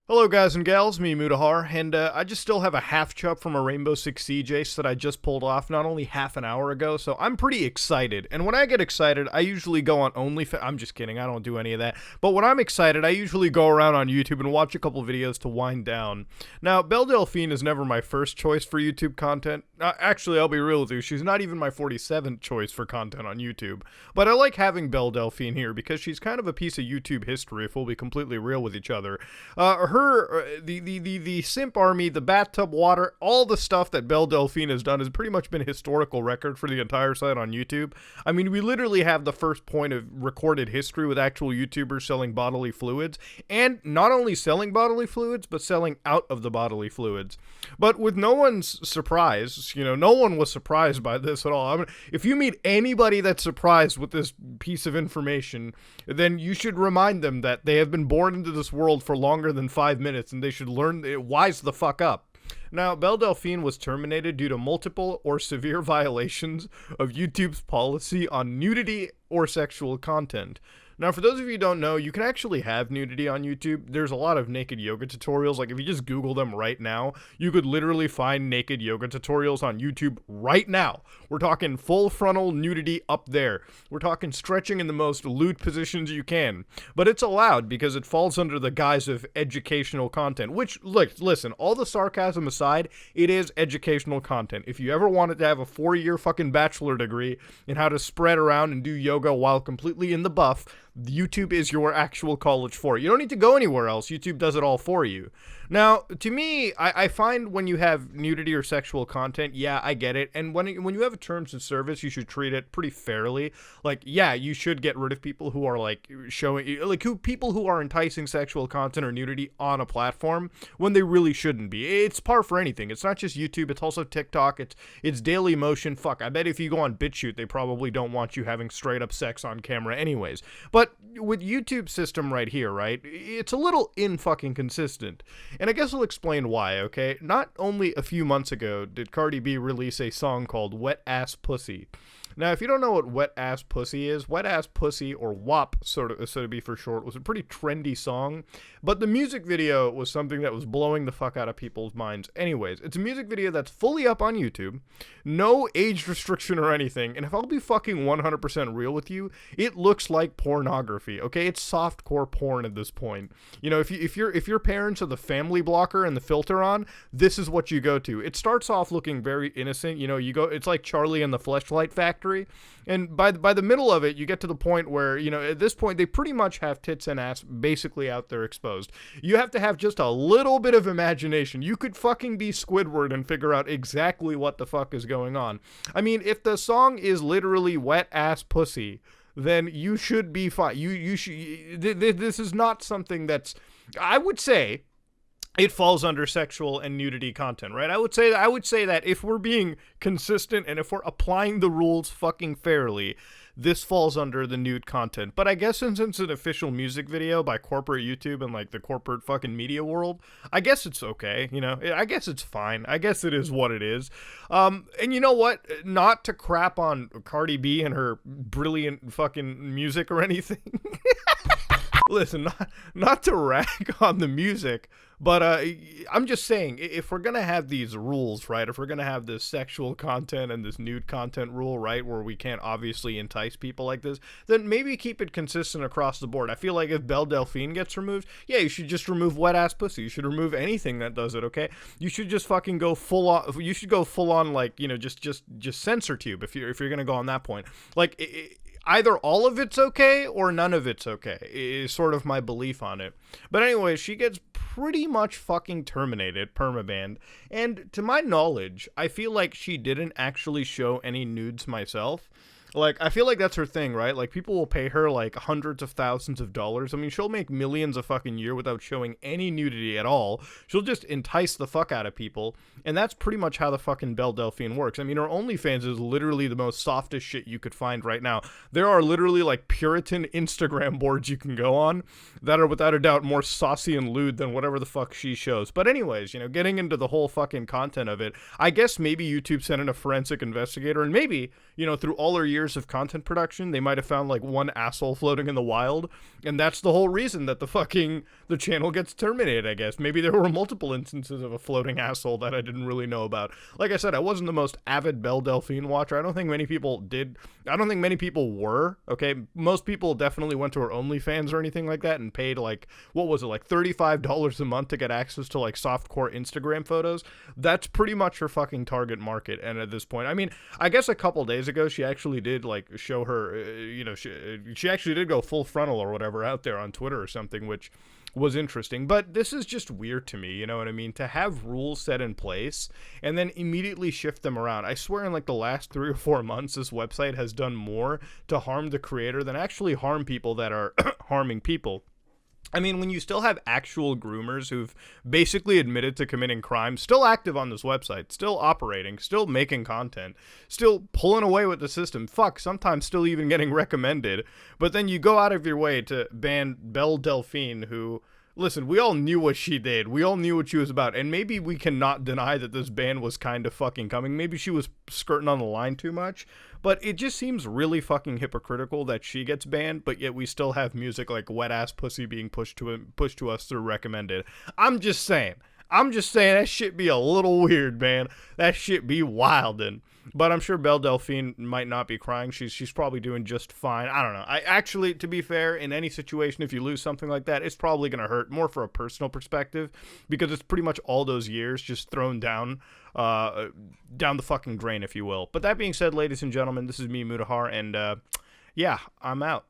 Hello guys and gals, me Mudahar, and I just still have a half chup from a Rainbow Six Siege ace that I just pulled off not only half an hour ago, so I'm pretty excited. And when I get excited, I usually go on OnlyFans. I'm just kidding, I don't do any of that. But when I'm excited, I usually go around on YouTube and watch a couple videos to wind down. Now, Belle Delphine is never my first choice for YouTube content. Actually, I'll be real with you, she's not even my 47th choice for content on YouTube. But I like having Belle Delphine here because she's kind of a piece of YouTube history, if we'll be completely real with each other. The simp army, the bathtub water, all the stuff that Belle Delphine has done has pretty much been a historical record for the entire site on YouTube. I mean, we literally have the first point of recorded history with actual YouTubers selling bodily fluids, and not only selling bodily fluids, but selling out of the bodily fluids. But with no one's surprise, no one was surprised by this at all. I mean, if you meet anybody that's surprised with this piece of information, then you should remind them that they have been born into this world for longer than 5 minutes, and they should learn wise the fuck up. Now, Belle Delphine was terminated due to multiple or severe violations of YouTube's policy on nudity or sexual content. Now, for those of you who don't know, you can actually have nudity on YouTube. There's a lot of naked yoga tutorials. Like, if you just Google them right now, you could literally find naked yoga tutorials on YouTube right now. We're talking full frontal nudity up there. We're talking stretching in the most lewd positions you can. But it's allowed because it falls under the guise of educational content, which, look, listen, all the sarcasm aside, it is educational content. If you ever wanted to have a 4-year fucking bachelor degree in how to spread around and do yoga while completely in the buff, YouTube is your actual college for it. You don't need to go anywhere else. YouTube does it all for you. Now, to me, I find when you have nudity or sexual content, yeah, I get it. And when you have a terms of service, you should treat it pretty fairly. Like, yeah, you should get rid of people who are like people who are enticing sexual content or nudity on a platform when they really shouldn't be. It's par for anything. It's not just YouTube. It's also TikTok. It's Daily Motion. Fuck, I bet if you go on BitChute, they probably don't want you having straight up sex on camera anyways. But with YouTube system right here, right, it's a little in-fucking consistent. And I guess I'll explain why, okay? Not only a few months ago did Cardi B release a song called Wet Ass Pussy. Now, if you don't know what Wet Ass Pussy is, Wet Ass Pussy, or WAP, so to be for short, was a pretty trendy song, but the music video was something that was blowing the fuck out of people's minds. Anyways, it's a music video that's fully up on YouTube, no age restriction or anything, and if I'll be fucking 100% real with you, it looks like pornography, okay? It's softcore porn at this point. If your parents are the family blocker and the filter on, this is what you go to. It starts off looking very innocent, it's like Charlie and the Fleshlight Factory. And by the middle of it, you get to the point where, at this point, they pretty much have tits and ass basically out there exposed. You have to have just a little bit of imagination. You could fucking be Squidward and figure out exactly what the fuck is going on. I mean, if the song is literally Wet Ass Pussy, then you should be fine. You should. This is not something that's, I would say, it falls under sexual and nudity content, right? I would say that if we're being consistent and if we're applying the rules fucking fairly, this falls under the nude content. But I guess since it's an official music video by corporate YouTube and like the corporate fucking media world, I guess it's okay. I guess it's fine. I guess it is what it is. And you know what? Not to crap on Cardi B and her brilliant fucking music or anything. Listen, not to rag on the music, but I'm just saying, if we're going to have these rules, right, if we're going to have this sexual content and this nude content rule, right, where we can't obviously entice people like this, then maybe keep it consistent across the board. I feel like if Belle Delphine gets removed, yeah, you should just remove Wet Ass Pussy. You should remove anything that does it, okay? You should just fucking go full on, you should go full on, like, just censor tube if you're going to go on that point. Like, either all of it's okay or none of it's okay is sort of my belief on it. But anyway, she gets pretty much fucking terminated, permabanned, and to my knowledge, I feel like she didn't actually show any nudes myself. Like, I feel like that's her thing, right? Like, people will pay her, like, hundreds of thousands of dollars. I mean, she'll make millions a fucking year without showing any nudity at all. She'll just entice the fuck out of people, and that's pretty much how the fucking Belle Delphine works. I mean, her OnlyFans is literally the most softest shit you could find right now. There are literally, like, Puritan Instagram boards you can go on that are, without a doubt, more saucy and lewd than whatever the fuck she shows. But anyways, getting into the whole fucking content of it, I guess maybe YouTube sent in a forensic investigator, and maybe, through all her years years of content production, they might have found like one asshole floating in the wild, and that's the whole reason that the channel gets terminated, I guess. Maybe there were multiple instances of a floating asshole that I didn't really know about. Like I said, I wasn't the most avid Belle Delphine watcher. I don't think many people were, okay? Most people definitely went to her OnlyFans or anything like that and paid like, what was it, like $35 a month to get access to like softcore Instagram photos. That's pretty much her fucking target market. And at this point, I mean, I guess a couple days ago she actually did like show her, she actually did go full frontal or whatever out there on Twitter or something, which was interesting. But this is just weird to me, you know what I mean? To have rules set in place and then immediately shift them around. I swear in like the last 3 or 4 months, this website has done more to harm the creator than actually harm people that are harming people. I mean, when you still have actual groomers who've basically admitted to committing crimes, still active on this website, still operating, still making content, still pulling away with the system, sometimes still even getting recommended, but then you go out of your way to ban Belle Delphine, who, listen, we all knew what she did. We all knew what she was about. And maybe we cannot deny that this ban was kind of fucking coming. Maybe she was skirting on the line too much. But it just seems really fucking hypocritical that she gets banned, but yet we still have music like Wet Ass Pussy being pushed to us through recommended. I'm just saying that shit be a little weird, man. That shit be wildin'. But I'm sure Belle Delphine might not be crying. She's probably doing just fine. I don't know. I actually, to be fair, in any situation, if you lose something like that, it's probably going to hurt more for a personal perspective, because it's pretty much all those years just thrown down the fucking drain, if you will. But that being said, ladies and gentlemen, this is me, Mutahar, and yeah, I'm out.